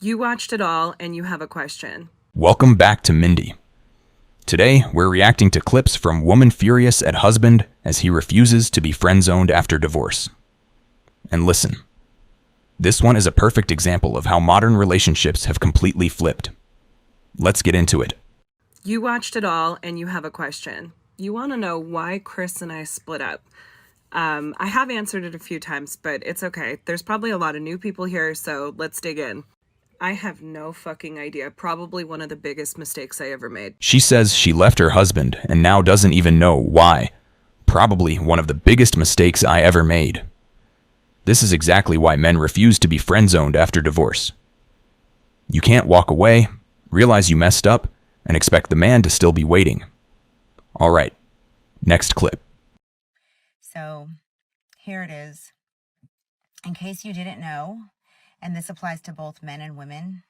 You watched it all and you have a question. Welcome back to Mindy. Today, we're reacting to clips from woman furious at husband as he refuses to be friend-zoned after divorce. And listen, this one is a perfect example of how modern relationships have completely flipped. Let's get into it. You watched it all and you have a question. You want to know why Chris and I split up. I have answered it a few times, but it's okay. There's probably a lot of new people here, so let's dig in. I have no fucking idea. Probably one of the biggest mistakes I ever made. She says she left her husband and now doesn't even know why. Probably one of the biggest mistakes I ever made. This is exactly why men refuse to be friend-zoned after divorce. You can't walk away, realize you messed up, and expect the man to still be waiting. All right, next clip. So here it is. In case you didn't know, and this applies to both men and women,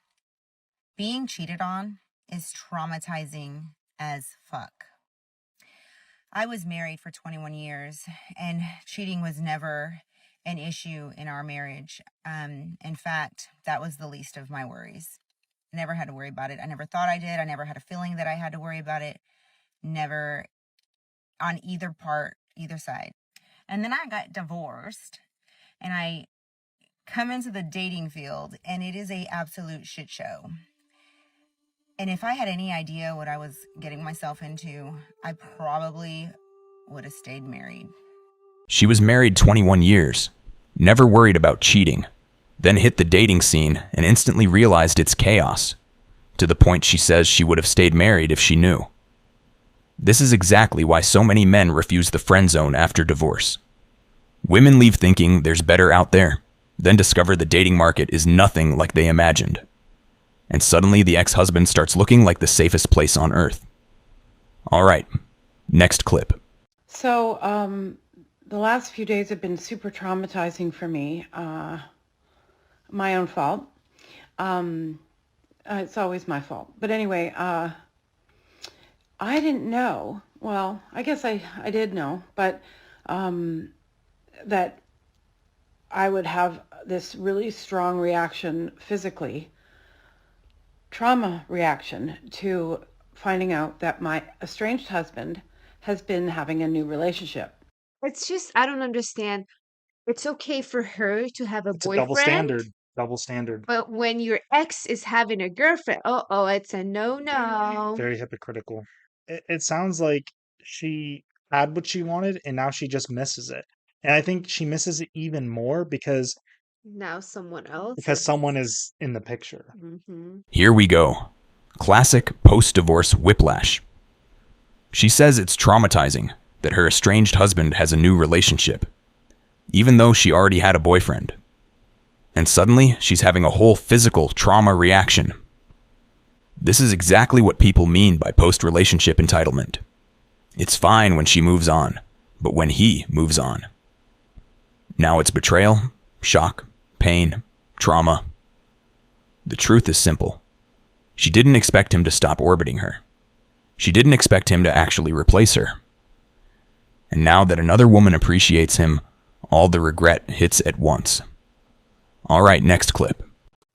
being cheated on is traumatizing as fuck. I was married for 21 years, and cheating was never an issue in our marriage. In fact, that was the least of my worries. I never had to worry about it. I never thought I did. I never had a feeling that I had to worry about it. Never on either part, either side. And then I got divorced, and I come into the dating field, and it is a absolute shit show. And if I had any idea what I was getting myself into, I probably would have stayed married. She was married 21 years, never worried about cheating, then hit the dating scene and instantly realized it's chaos, to the point she says she would have stayed married if she knew. This is exactly why so many men refuse the friend zone after divorce. Women leave thinking there's better out there, then discover the dating market is nothing like they imagined. And suddenly the ex-husband starts looking like the safest place on earth. All right, next clip. So, the last few days have been super traumatizing for me. My own fault. It's always my fault. But anyway, I didn't know. Well, I guess I did know, but that I would have this really strong reaction physically, trauma reaction to finding out that my estranged husband has been having a new relationship. It's just, I don't understand. It's okay for her to have a It's a double boyfriend, standard. Double standard. but when your ex is having a girlfriend, oh, it's a no-no. Very hypocritical. It sounds like she had what she wanted and now she just misses it. And I think she misses it even more because Now someone else is. someone is in the picture. Here we go. Classic post-divorce whiplash. She says it's traumatizing that her estranged husband has a new relationship, even though she already had a boyfriend. And suddenly, she's having a whole physical trauma reaction. This is exactly what people mean by post-relationship entitlement. It's fine when she moves on, but when he moves on. Now it's betrayal, shock, pain, trauma. The truth is simple. She didn't expect him to stop orbiting her. She didn't expect him to actually replace her. And now that another woman appreciates him, all the regret hits at once. All right, next clip.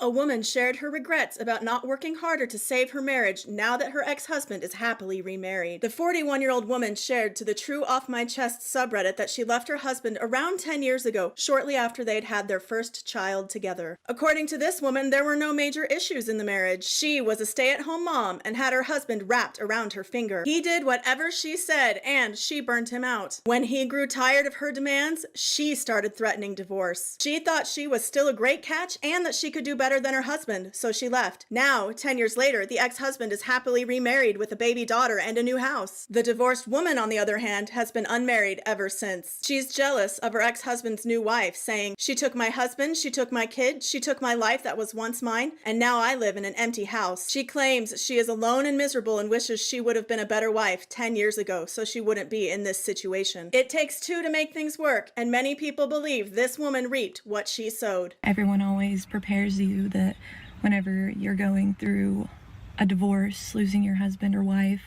A woman shared her regrets about not working harder to save her marriage now that her ex-husband is happily remarried. The 41-year-old woman shared to the True Off My Chest subreddit that she left her husband around 10 years ago, shortly after they'd had their first child together. According to this woman, there were no major issues in the marriage. She was a stay-at-home mom and had her husband wrapped around her finger. He did whatever she said, and she burnt him out. When he grew tired of her demands, she started threatening divorce. She thought she was still a great catch and that she could do better than her husband, so she left. Now, 10 years later, the ex-husband is happily remarried with a baby daughter and a new house. The divorced woman, on the other hand, has been unmarried ever since. She's jealous of her ex-husband's new wife, saying, "She took my husband, she took my kid, she took my life that was once mine, and now I live in an empty house." She claims she is alone and miserable and wishes she would have been a better wife 10 years ago so she wouldn't be in this situation. It takes two to make things work, and many people believe this woman reaped what she sowed. Everyone always prepares you that whenever you're going through a divorce, losing your husband or wife,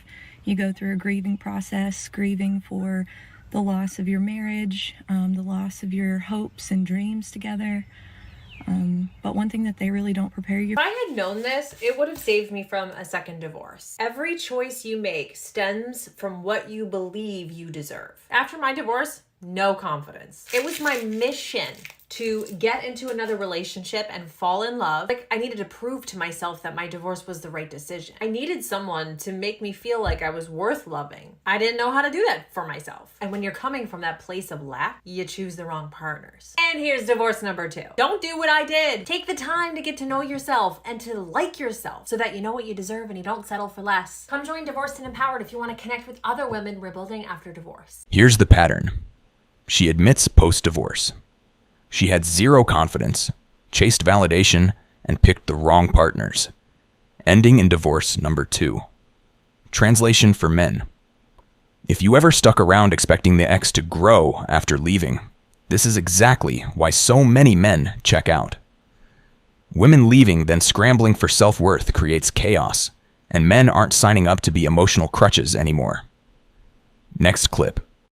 you go through a grieving process, grieving for the loss of your marriage, the loss of your hopes and dreams together. But one thing that they really don't prepare you. If I had known this, it would have saved me from a second divorce. Every choice you make stems from what you believe you deserve. After my divorce, no confidence. It was my mission to get into another relationship and fall in love. Like, I needed to prove to myself that my divorce was the right decision. I needed someone to make me feel like I was worth loving. I didn't know how to do that for myself. And when you're coming from that place of lack, you choose the wrong partners. And here's divorce number 2. Don't do what I did. Take the time to get to know yourself and to like yourself so that you know what you deserve and you don't settle for less. Come join Divorced and Empowered if you want to connect with other women rebuilding after divorce. Here's the pattern. She admits post-divorce. She had zero confidence, chased validation, and picked the wrong partners, ending in divorce number 2. Translation for men. If you ever stuck around expecting the ex to grow after leaving, this is exactly why so many men check out. Women leaving then scrambling for self-worth creates chaos, and men aren't signing up to be emotional crutches anymore. Next clip.